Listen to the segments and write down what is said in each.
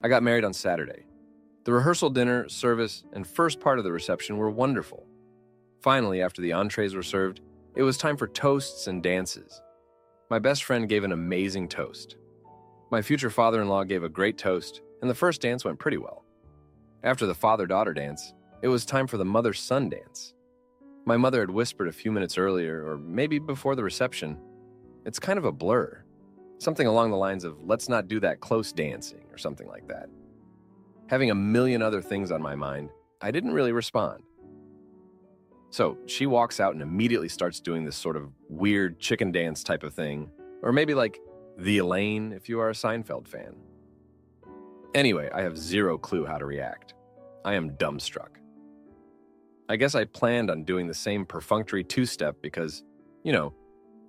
I got married on Saturday. The rehearsal dinner, service, and first part of the reception were wonderful. Finally, after the entrees were served, it was time for toasts and dances. My best friend gave an amazing toast. My future father-in-law gave a great toast, and the first dance went pretty well. After the father-daughter dance, it was time for the mother-son dance. My mother had whispered a few minutes earlier, or maybe before the reception, "It's kind of a blur." Something along the lines of, "Let's not do that close dancing," or something like that. Having a million other things on my mind, I didn't really respond. So she walks out and immediately starts doing this sort of weird chicken dance type of thing, or maybe like the Elaine if you are a Seinfeld fan. Anyway, I have zero clue how to react. I am dumbstruck. I guess I planned on doing the same perfunctory two-step because,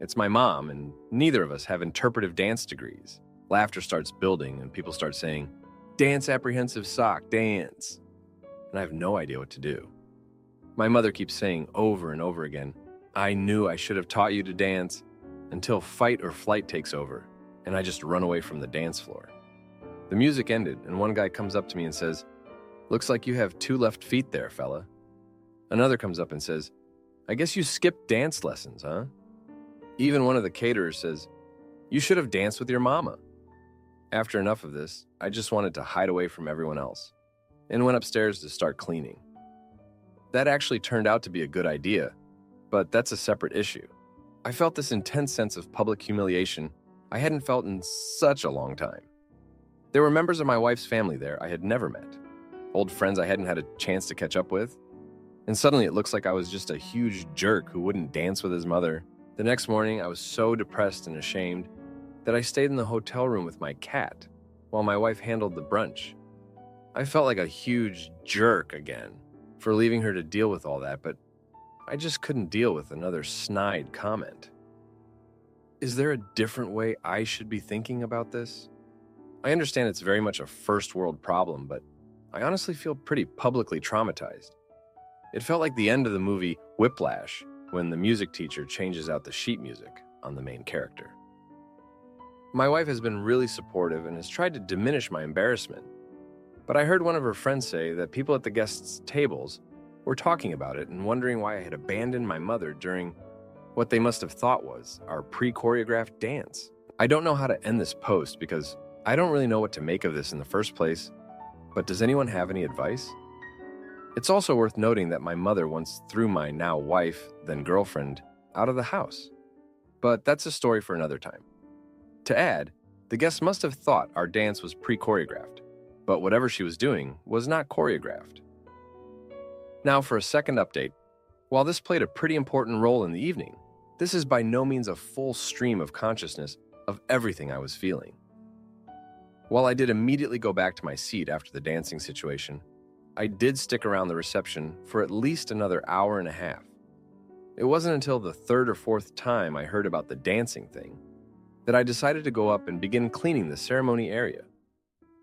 it's my mom and neither of us have interpretive dance degrees. Laughter starts building and people start saying, "Dance apprehensive sock, dance." And I have no idea what to do. My mother keeps saying over and over again, "I knew I should have taught you to dance," until fight or flight takes over and I just run away from the dance floor. The music ended and one guy comes up to me and says, "Looks like you have 2 left feet there, fella." Another comes up and says, "I guess you skipped dance lessons, huh?" Even one of the caterers says, "You should have danced with your mama." After enough of this, I just wanted to hide away from everyone else and went upstairs to start cleaning. That actually turned out to be a good idea, but that's a separate issue. I felt this intense sense of public humiliation I hadn't felt in such a long time. There were members of my wife's family there I had never met, old friends I hadn't had a chance to catch up with, and suddenly it looks like I was just a huge jerk who wouldn't dance with his mother. The next morning, I was so depressed and ashamed that I stayed in the hotel room with my cat while my wife handled the brunch. I felt like a huge jerk again for leaving her to deal with all that, but I just couldn't deal with another snide comment. Is there a different way I should be thinking about this? I understand it's very much a first world problem, but I honestly feel pretty publicly traumatized. It felt like the end of the movie Whiplash, when the music teacher changes out the sheet music on the main character. My wife has been really supportive and has tried to diminish my embarrassment, but I heard one of her friends say that people at the guests' tables were talking about it and wondering why I had abandoned my mother during what they must have thought was our pre-choreographed dance. I don't know how to end this post because I don't really know what to make of this in the first place, but does anyone have any advice? It's also worth noting that my mother once threw my now wife, then girlfriend, out of the house. But that's a story for another time. To add, the guests must have thought our dance was pre-choreographed, but whatever she was doing was not choreographed. Now for a second update. While this played a pretty important role in the evening, this is by no means a full stream of consciousness of everything I was feeling. While I did immediately go back to my seat after the dancing situation, I did stick around the reception for at least another hour and a half. It wasn't until the 3rd or 4th time I heard about the dancing thing that I decided to go up and begin cleaning the ceremony area.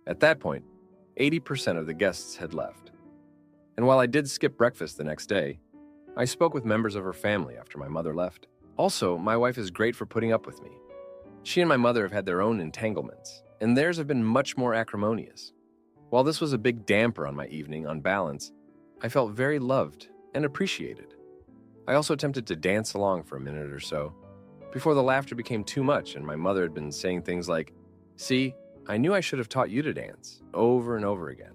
At that point, 80% of the guests had left. And while I did skip breakfast the next day, I spoke with members of her family after my mother left. Also, my wife is great for putting up with me. She and my mother have had their own entanglements, and theirs have been much more acrimonious. While this was a big damper on my evening, on balance, I felt very loved and appreciated. I also attempted to dance along for a minute or so, before the laughter became too much and my mother had been saying things like, "See, I knew I should have taught you to dance," over and over again.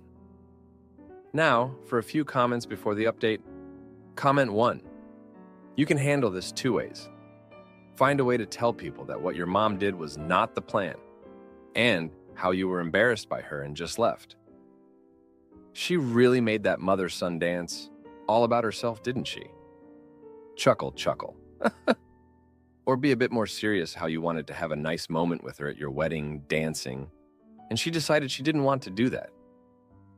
Now, for a few comments before the update. Comment 1. You can handle this 2 ways. Find a way to tell people that what your mom did was not the plan, and how you were embarrassed by her and just left. She really made that mother-son dance all about herself, didn't she? Chuckle, chuckle. Or be a bit more serious how you wanted to have a nice moment with her at your wedding, dancing, and she decided she didn't want to do that.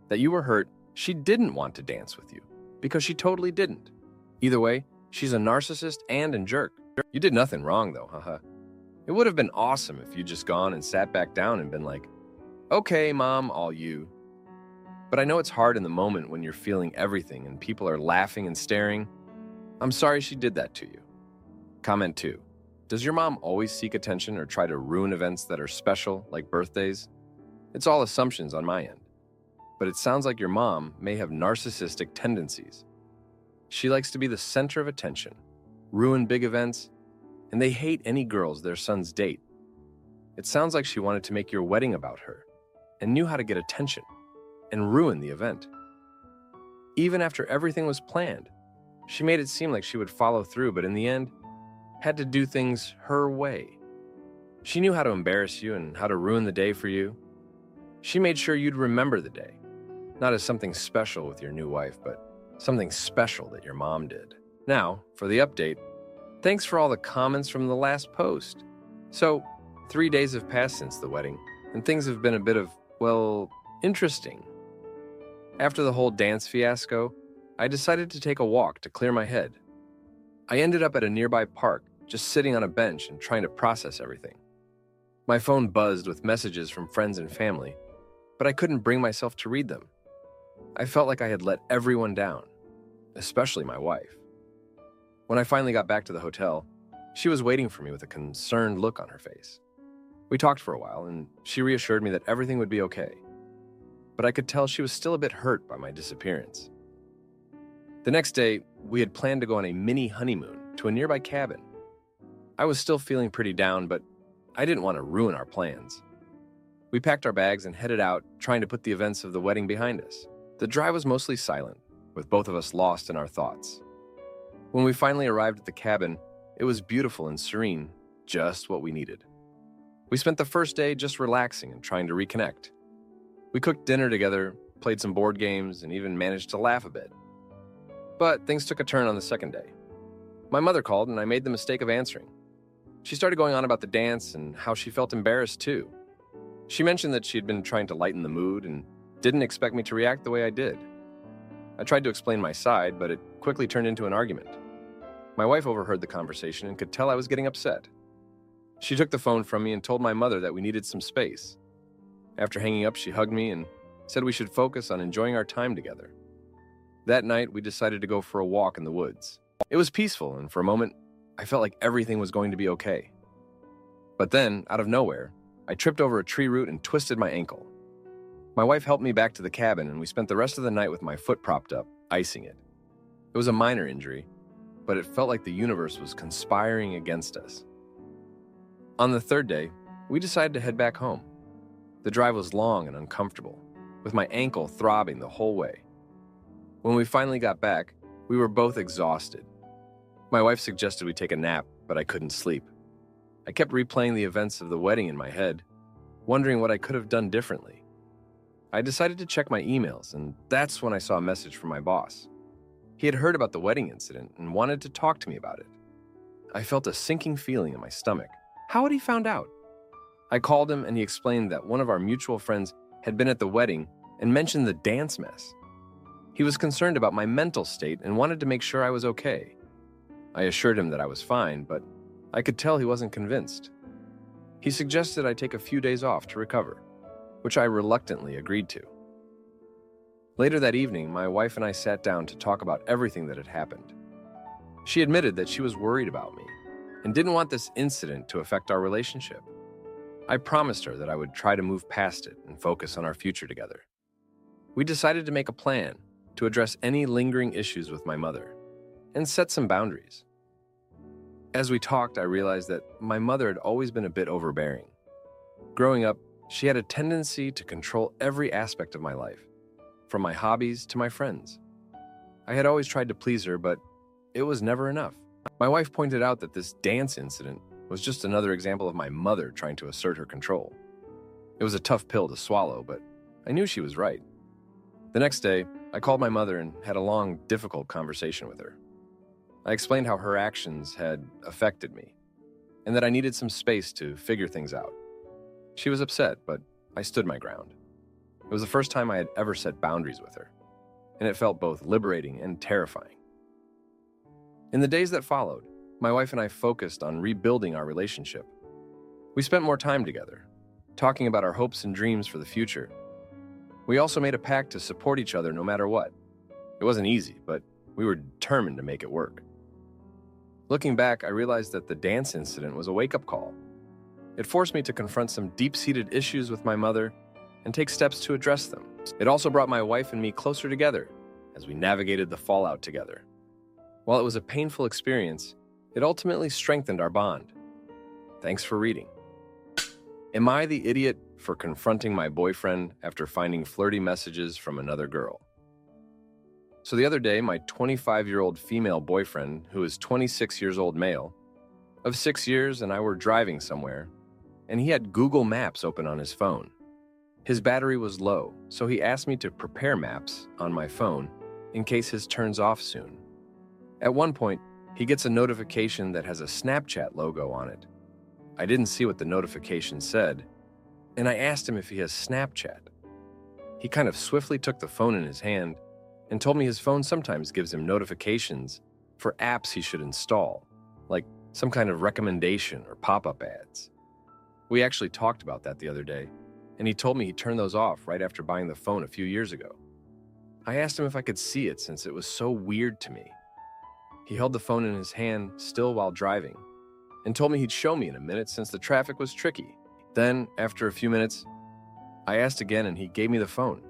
That you were hurt, she didn't want to dance with you, because she totally didn't. Either way, she's a narcissist and a jerk. You did nothing wrong though, haha. It would have been awesome if you'd just gone and sat back down and been like, "Okay, Mom, all you." But I know it's hard in the moment when you're feeling everything and people are laughing and staring. I'm sorry she did that to you. Comment 2. Does your mom always seek attention or try to ruin events that are special, like birthdays? It's all assumptions on my end, but it sounds like your mom may have narcissistic tendencies. She likes to be the center of attention, ruin big events, and they hate any girls their sons date. It sounds like she wanted to make your wedding about her and knew how to get attention and ruin the event. Even after everything was planned, she made it seem like she would follow through, but in the end, had to do things her way. She knew how to embarrass you and how to ruin the day for you. She made sure you'd remember the day, not as something special with your new wife, but something special that your mom did. Now, for the update, thanks for all the comments from the last post. So, 3 days have passed since the wedding, and things have been a bit of, well, interesting. After the whole dance fiasco, I decided to take a walk to clear my head. I ended up at a nearby park, just sitting on a bench and trying to process everything. My phone buzzed with messages from friends and family, but I couldn't bring myself to read them. I felt like I had let everyone down, especially my wife. When I finally got back to the hotel, she was waiting for me with a concerned look on her face. We talked for a while, and she reassured me that everything would be okay. But I could tell she was still a bit hurt by my disappearance. The next day, we had planned to go on a mini honeymoon to a nearby cabin. I was still feeling pretty down, but I didn't want to ruin our plans. We packed our bags and headed out, trying to put the events of the wedding behind us. The drive was mostly silent, with both of us lost in our thoughts. When we finally arrived at the cabin, it was beautiful and serene, just what we needed. We spent the first day just relaxing and trying to reconnect. We cooked dinner together, played some board games, and even managed to laugh a bit. But things took a turn on the second day. My mother called, and I made the mistake of answering. She started going on about the dance and how she felt embarrassed too. She mentioned that she had been trying to lighten the mood and didn't expect me to react the way I did. I tried to explain my side, but it quickly turned into an argument. My wife overheard the conversation and could tell I was getting upset. She took the phone from me and told my mother that we needed some space. After hanging up, she hugged me and said we should focus on enjoying our time together. That night, we decided to go for a walk in the woods. It was peaceful, and for a moment, I felt like everything was going to be okay. But then, out of nowhere, I tripped over a tree root and twisted my ankle. My wife helped me back to the cabin, and we spent the rest of the night with my foot propped up, icing it. It was a minor injury, but it felt like the universe was conspiring against us. On the third day, we decided to head back home. The drive was long and uncomfortable, with my ankle throbbing the whole way. When we finally got back, we were both exhausted. My wife suggested we take a nap, but I couldn't sleep. I kept replaying the events of the wedding in my head, wondering what I could have done differently. I decided to check my emails, and that's when I saw a message from my boss. He had heard about the wedding incident and wanted to talk to me about it. I felt a sinking feeling in my stomach. How had he found out? I called him, and he explained that one of our mutual friends had been at the wedding and mentioned the dance mess. He was concerned about my mental state and wanted to make sure I was okay. I assured him that I was fine, but I could tell he wasn't convinced. He suggested I take a few days off to recover, which I reluctantly agreed to. Later that evening, my wife and I sat down to talk about everything that had happened. She admitted that she was worried about me and didn't want this incident to affect our relationship. I promised her that I would try to move past it and focus on our future together. We decided to make a plan to address any lingering issues with my mother and set some boundaries. As we talked, I realized that my mother had always been a bit overbearing. Growing up, she had a tendency to control every aspect of my life, from my hobbies to my friends. I had always tried to please her, but it was never enough. My wife pointed out that this dance incident was just another example of my mother trying to assert her control. It was a tough pill to swallow, but I knew she was right. The next day, I called my mother and had a long, difficult conversation with her. I explained how her actions had affected me, and that I needed some space to figure things out. She was upset, but I stood my ground. It was the first time I had ever set boundaries with her, and it felt both liberating and terrifying. In the days that followed, my wife and I focused on rebuilding our relationship. We spent more time together, talking about our hopes and dreams for the future. We also made a pact to support each other no matter what. It wasn't easy, but we were determined to make it work. Looking back, I realized that the dance incident was a wake-up call. It forced me to confront some deep-seated issues with my mother and take steps to address them. It also brought my wife and me closer together as we navigated the fallout together. While it was a painful experience, it ultimately strengthened our bond. Thanks for reading. Am I the idiot for confronting my boyfriend after finding flirty messages from another girl? So the other day, my 25-year-old female boyfriend, who is 26 years old male, of 6 years, and I were driving somewhere, and he had Google Maps open on his phone. His battery was low, so he asked me to prepare maps on my phone in case his turns off soon. At one point, he gets a notification that has a Snapchat logo on it. I didn't see what the notification said, and I asked him if he has Snapchat. He kind of swiftly took the phone in his hand and told me his phone sometimes gives him notifications for apps he should install, like some kind of recommendation or pop-up ads. We actually talked about that the other day, and he told me he turned those off right after buying the phone a few years ago. I asked him if I could see it since it was so weird to me. He held the phone in his hand still while driving and told me he'd show me in a minute since the traffic was tricky. Then, after a few minutes, I asked again and he gave me the phone.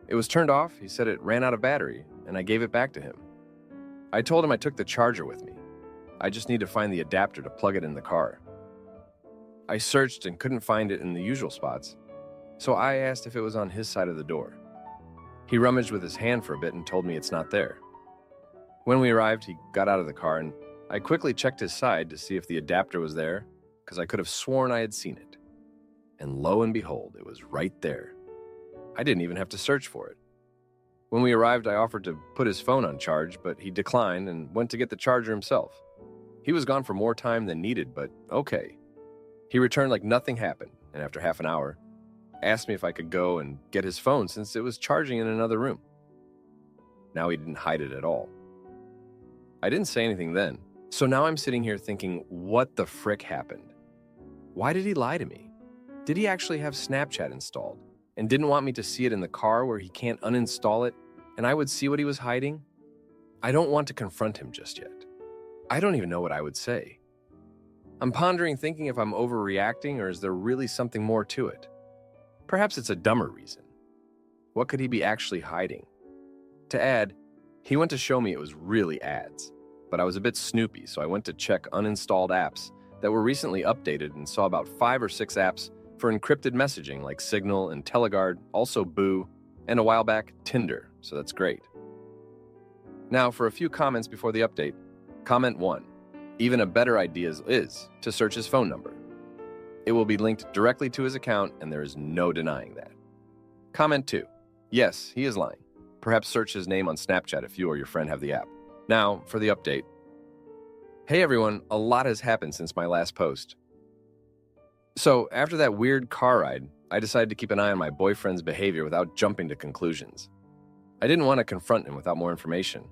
It was turned off, he said it ran out of battery, and I gave it back to him. I told him I took the charger with me. I just need to find the adapter to plug it in the car. I searched and couldn't find it in the usual spots, so I asked if it was on his side of the door. He rummaged with his hand for a bit and told me it's not there. When we arrived, he got out of the car and I quickly checked his side to see if the adapter was there, because I could have sworn I had seen it. And lo and behold, it was right there. I didn't even have to search for it. When we arrived, I offered to put his phone on charge, but he declined and went to get the charger himself. He was gone for more time than needed, but okay. He returned like nothing happened, and after half an hour, asked me if I could go and get his phone since it was charging in another room. Now he didn't hide it at all. I didn't say anything then, so now I'm sitting here thinking, what the frick happened? Why did he lie to me? Did he actually have Snapchat installed and didn't want me to see it in the car where he can't uninstall it and I would see what he was hiding? I don't want to confront him just yet. I don't even know what I would say. I'm pondering, thinking if I'm overreacting or is there really something more to it? Perhaps it's a dumber reason. What could he be actually hiding? To add, he went to show me it was really ads, but I was a bit snoopy, so I went to check uninstalled apps that were recently updated and saw about 5 or 6 apps for encrypted messaging like Signal and Teleguard, also Boo, and a while back, Tinder, so that's great. Now, for a few comments before the update. Comment 1. Even a better idea is to search his phone number. It will be linked directly to his account, and there is no denying that. Comment 2. Yes, he is lying. Perhaps search his name on Snapchat if you or your friend have the app. Now, for the update. Hey everyone, a lot has happened since my last post. So, after that weird car ride, I decided to keep an eye on my boyfriend's behavior without jumping to conclusions. I didn't want to confront him without more information.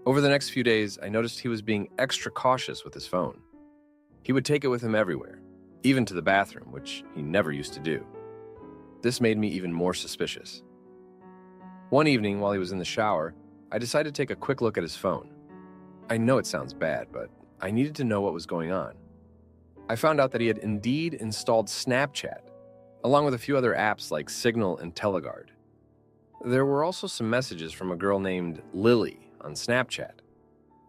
Over the next few days, I noticed he was being extra cautious with his phone. He would take it with him everywhere, even to the bathroom, which he never used to do. This made me even more suspicious. One evening, while he was in the shower, I decided to take a quick look at his phone. I know it sounds bad, but I needed to know what was going on. I found out that he had indeed installed Snapchat, along with a few other apps like Signal and Teleguard. There were also some messages from a girl named Lily on Snapchat.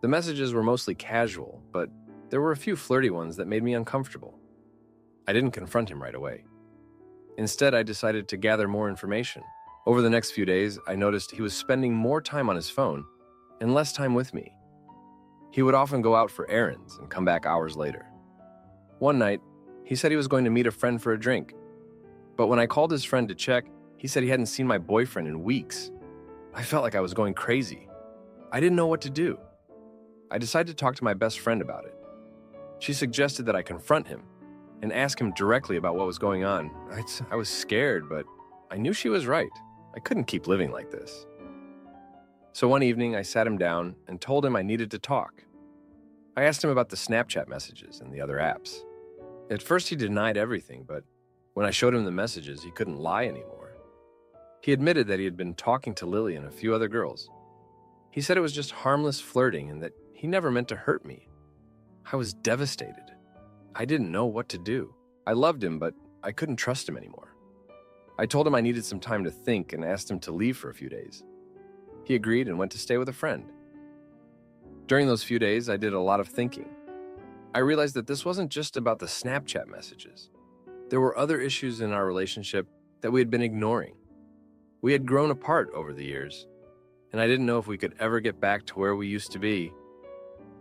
The messages were mostly casual, but there were a few flirty ones that made me uncomfortable. I didn't confront him right away. Instead, I decided to gather more information. Over the next few days, I noticed he was spending more time on his phone and less time with me. He would often go out for errands and come back hours later. One night, he said he was going to meet a friend for a drink. But when I called his friend to check, he said he hadn't seen my boyfriend in weeks. I felt like I was going crazy. I didn't know what to do. I decided to talk to my best friend about it. She suggested that I confront him and ask him directly about what was going on. I was scared, but I knew she was right. I couldn't keep living like this. So one evening, I sat him down and told him I needed to talk. I asked him about the Snapchat messages and the other apps. At first, he denied everything, but when I showed him the messages, he couldn't lie anymore. He admitted that he had been talking to Lily and a few other girls. He said it was just harmless flirting and that he never meant to hurt me. I was devastated. I didn't know what to do. I loved him, but I couldn't trust him anymore. I told him I needed some time to think and asked him to leave for a few days. He agreed and went to stay with a friend. During those few days, I did a lot of thinking. I realized that this wasn't just about the Snapchat messages. There were other issues in our relationship that we had been ignoring. We had grown apart over the years, and I didn't know if we could ever get back to where we used to be.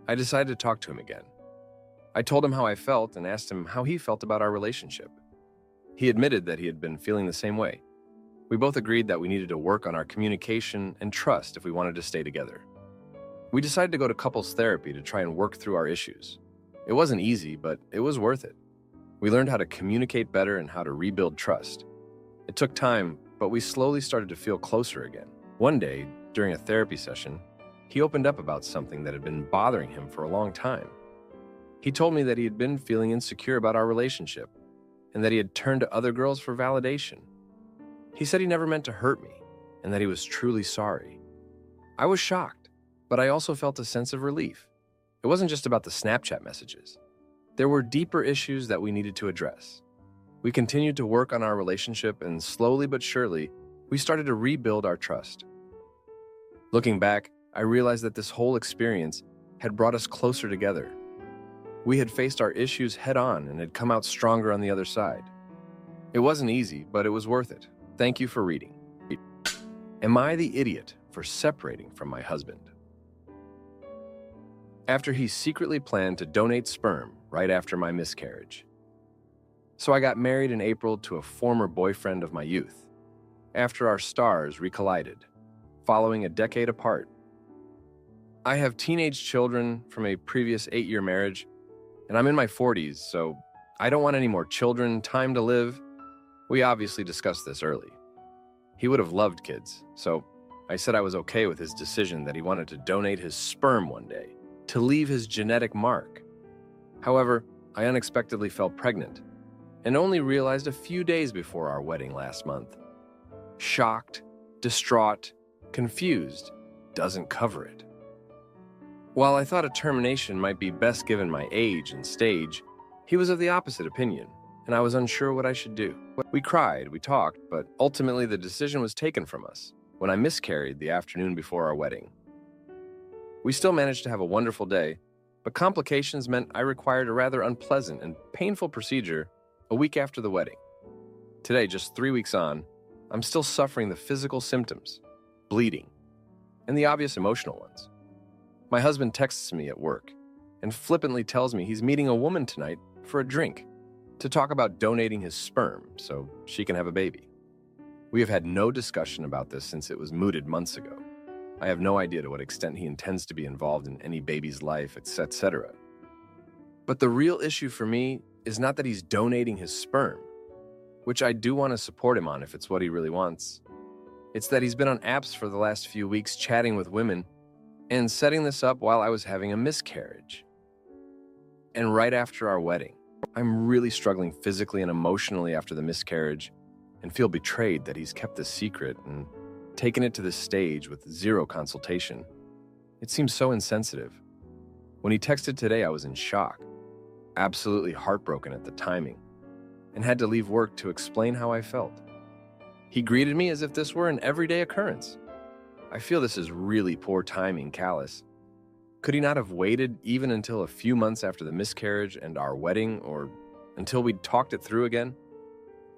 I decided to talk to him again. I told him how I felt and asked him how he felt about our relationship. He admitted that he had been feeling the same way. We both agreed that we needed to work on our communication and trust if we wanted to stay together. We decided to go to couples therapy to try and work through our issues. It wasn't easy, but it was worth it. We learned how to communicate better and how to rebuild trust. It took time, but we slowly started to feel closer again. One day, during a therapy session, he opened up about something that had been bothering him for a long time. He told me that he had been feeling insecure about our relationship and that he had turned to other girls for validation. He said he never meant to hurt me and that he was truly sorry. I was shocked, but I also felt a sense of relief. It wasn't just about the Snapchat messages. There were deeper issues that we needed to address. We continued to work on our relationship, and slowly but surely, we started to rebuild our trust. Looking back, I realized that this whole experience had brought us closer together. We had faced our issues head-on and had come out stronger on the other side. It wasn't easy, but it was worth it. Thank you for reading. Am I the idiot for separating from my husband? After he secretly planned to donate sperm right after my miscarriage. So I got married in April to a former boyfriend of my youth, after our stars recollided, following a decade apart. I have teenage children from a previous 8-year marriage, and I'm in my 40s, so I don't want any more children, time to live. We obviously discussed this early. He would have loved kids, so I said I was okay with his decision that he wanted to donate his sperm one day, to leave his genetic mark. However, I unexpectedly fell pregnant and only realized a few days before our wedding last month. Shocked, distraught, confused, doesn't cover it. While I thought a termination might be best given my age and stage, he was of the opposite opinion, and I was unsure what I should do. We cried, we talked, but ultimately the decision was taken from us when I miscarried the afternoon before our wedding. We still managed to have a wonderful day, but complications meant I required a rather unpleasant and painful procedure a week after the wedding. Today, just 3 weeks on, I'm still suffering the physical symptoms, bleeding, and the obvious emotional ones. My husband texts me at work and flippantly tells me he's meeting a woman tonight for a drink to talk about donating his sperm so she can have a baby. We have had no discussion about this since it was mooted months ago. I have no idea to what extent he intends to be involved in any baby's life, etc. But the real issue for me is not that he's donating his sperm, which I do want to support him on if it's what he really wants. It's that he's been on apps for the last few weeks chatting with women and setting this up while I was having a miscarriage. And right after our wedding, I'm really struggling physically and emotionally after the miscarriage and feel betrayed that he's kept this secret and taken it to this stage with zero consultation. It seems so insensitive. When he texted today, I was in shock, absolutely heartbroken at the timing, and had to leave work to explain how I felt. He greeted me as if this were an everyday occurrence. I feel this is really poor timing, callous. Could he not have waited even until a few months after the miscarriage and our wedding, or until we'd talked it through again?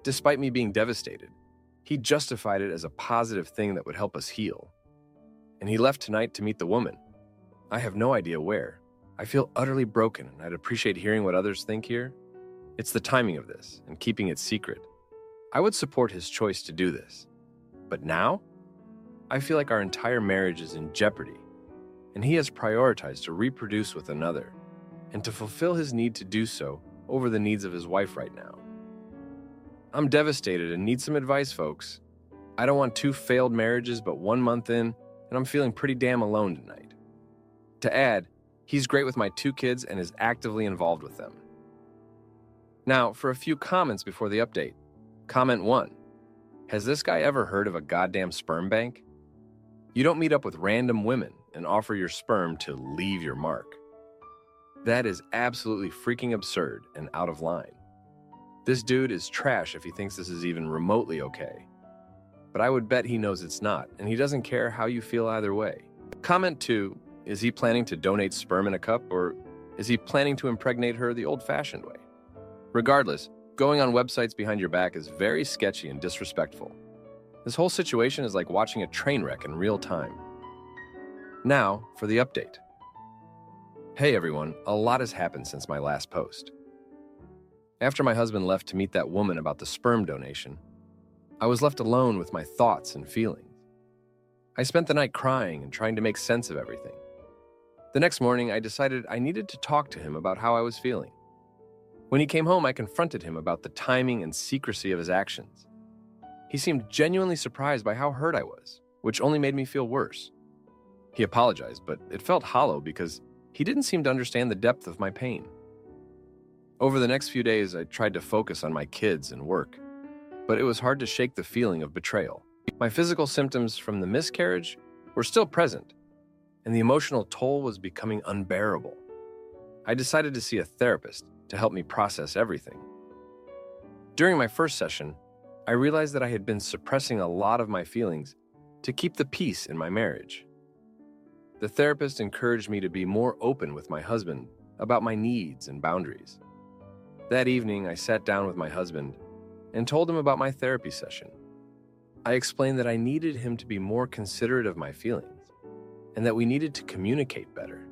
Despite me being devastated, he justified it as a positive thing that would help us heal. And he left tonight to meet the woman. I have no idea where. I feel utterly broken, and I'd appreciate hearing what others think here. It's the timing of this and keeping it secret. I would support his choice to do this. But now, I feel like our entire marriage is in jeopardy, and he has prioritized to reproduce with another and to fulfill his need to do so over the needs of his wife right now. I'm devastated and need some advice, folks. I don't want 2 failed marriages but 1 month in, and I'm feeling pretty damn alone tonight. To add, he's great with my 2 kids and is actively involved with them. Now, for a few comments before the update. Comment 1. Has this guy ever heard of a goddamn sperm bank? You don't meet up with random women and offer your sperm to leave your mark. That is absolutely freaking absurd and out of line. This dude is trash if he thinks this is even remotely okay. But I would bet he knows it's not, and he doesn't care how you feel either way. Comment 2, is he planning to donate sperm in a cup, or is he planning to impregnate her the old-fashioned way? Regardless, going on websites behind your back is very sketchy and disrespectful. This whole situation is like watching a train wreck in real time. Now, for the update. Hey everyone, a lot has happened since my last post. After my husband left to meet that woman about the sperm donation, I was left alone with my thoughts and feelings. I spent the night crying and trying to make sense of everything. The next morning, I decided I needed to talk to him about how I was feeling. When he came home, I confronted him about the timing and secrecy of his actions. He seemed genuinely surprised by how hurt I was, which only made me feel worse. He apologized, but it felt hollow because he didn't seem to understand the depth of my pain. Over the next few days, I tried to focus on my kids and work, but it was hard to shake the feeling of betrayal. My physical symptoms from the miscarriage were still present, and the emotional toll was becoming unbearable. I decided to see a therapist to help me process everything. During my first session, I realized that I had been suppressing a lot of my feelings to keep the peace in my marriage. The therapist encouraged me to be more open with my husband about my needs and boundaries. That evening, I sat down with my husband and told him about my therapy session. I explained that I needed him to be more considerate of my feelings and that we needed to communicate better.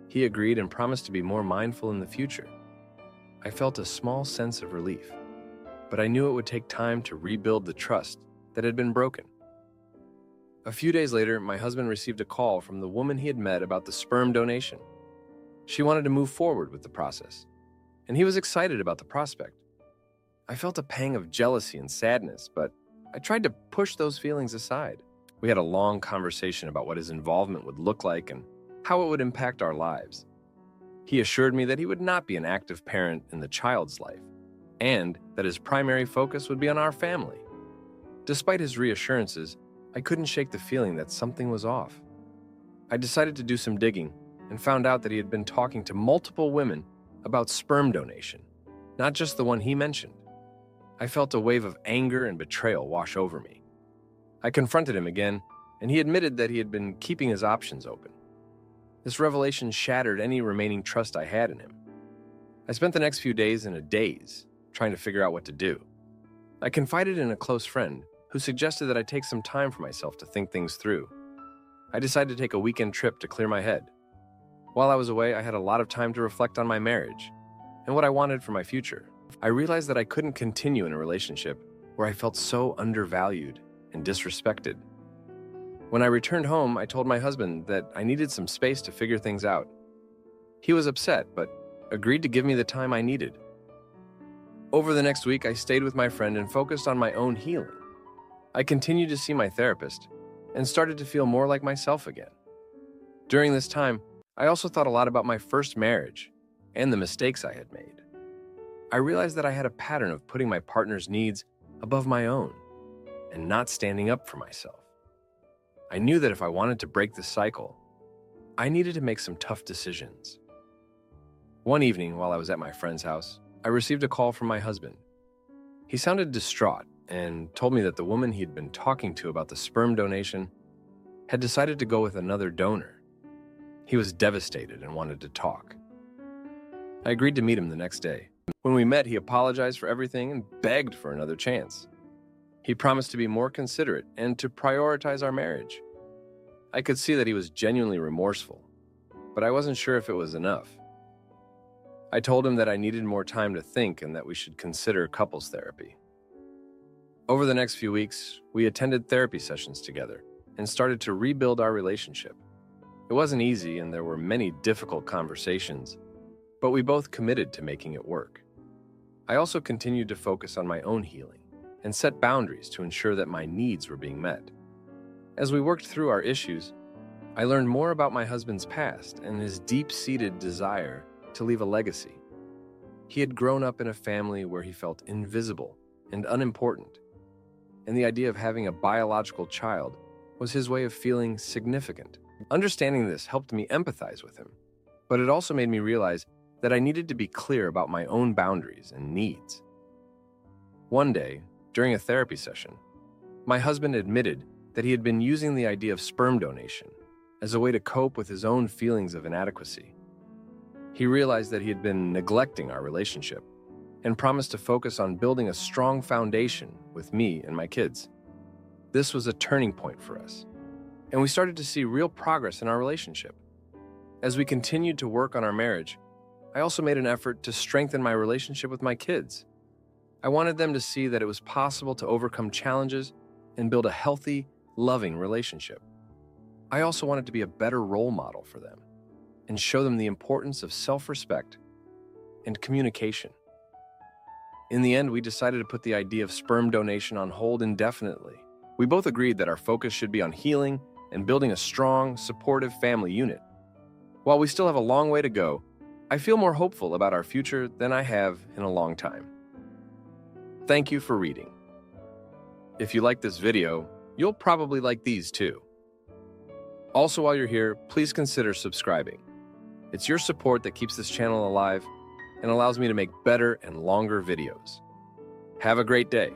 He agreed and promised to be more mindful in the future. I felt a small sense of relief, but I knew it would take time to rebuild the trust that had been broken. A few days later, my husband received a call from the woman he had met about the sperm donation. She wanted to move forward with the process, and he was excited about the prospect. I felt a pang of jealousy and sadness, but I tried to push those feelings aside. We had a long conversation about what his involvement would look like and how it would impact our lives. He assured me that he would not be an active parent in the child's life, and that his primary focus would be on our family. Despite his reassurances, I couldn't shake the feeling that something was off. I decided to do some digging and found out that he had been talking to multiple women about sperm donation, not just the one he mentioned. I felt a wave of anger and betrayal wash over me. I confronted him again, and he admitted that he had been keeping his options open. This revelation shattered any remaining trust I had in him. I spent the next few days in a daze, trying to figure out what to do. I confided in a close friend who suggested that I take some time for myself to think things through. I decided to take a weekend trip to clear my head. While I was away, I had a lot of time to reflect on my marriage and what I wanted for my future. I realized that I couldn't continue in a relationship where I felt so undervalued and disrespected. When I returned home, I told my husband that I needed some space to figure things out. He was upset, but agreed to give me the time I needed. Over the next week, I stayed with my friend and focused on my own healing. I continued to see my therapist and started to feel more like myself again. During this time, I also thought a lot about my first marriage and the mistakes I had made. I realized that I had a pattern of putting my partner's needs above my own and not standing up for myself. I knew that if I wanted to break this cycle, I needed to make some tough decisions. One evening, while I was at my friend's house, I received a call from my husband. He sounded distraught and told me that the woman he'd been talking to about the sperm donation had decided to go with another donor. He was devastated and wanted to talk. I agreed to meet him the next day. When we met, he apologized for everything and begged for another chance. He promised to be more considerate and to prioritize our marriage. I could see that he was genuinely remorseful, but I wasn't sure if it was enough. I told him that I needed more time to think and that we should consider couples therapy. Over the next few weeks, we attended therapy sessions together and started to rebuild our relationship. It wasn't easy and there were many difficult conversations, but we both committed to making it work. I also continued to focus on my own healing and set boundaries to ensure that my needs were being met. As we worked through our issues, I learned more about my husband's past and his deep-seated desire to leave a legacy. He had grown up in a family where he felt invisible and unimportant, and the idea of having a biological child was his way of feeling significant. Understanding this helped me empathize with him, but it also made me realize that I needed to be clear about my own boundaries and needs. One day, during a therapy session, my husband admitted that he had been using the idea of sperm donation as a way to cope with his own feelings of inadequacy. He realized that he had been neglecting our relationship and promised to focus on building a strong foundation with me and my kids. This was a turning point for us, and we started to see real progress in our relationship. As we continued to work on our marriage, I also made an effort to strengthen my relationship with my kids. I wanted them to see that it was possible to overcome challenges and build a healthy, loving relationship. I also wanted to be a better role model for them and show them the importance of self-respect and communication. In the end, we decided to put the idea of sperm donation on hold indefinitely. We both agreed that our focus should be on healing and building a strong, supportive family unit. While we still have a long way to go, I feel more hopeful about our future than I have in a long time. Thank you for reading. If you like this video, you'll probably like these too. Also, while you're here, please consider subscribing. It's your support that keeps this channel alive and allows me to make better and longer videos. Have a great day.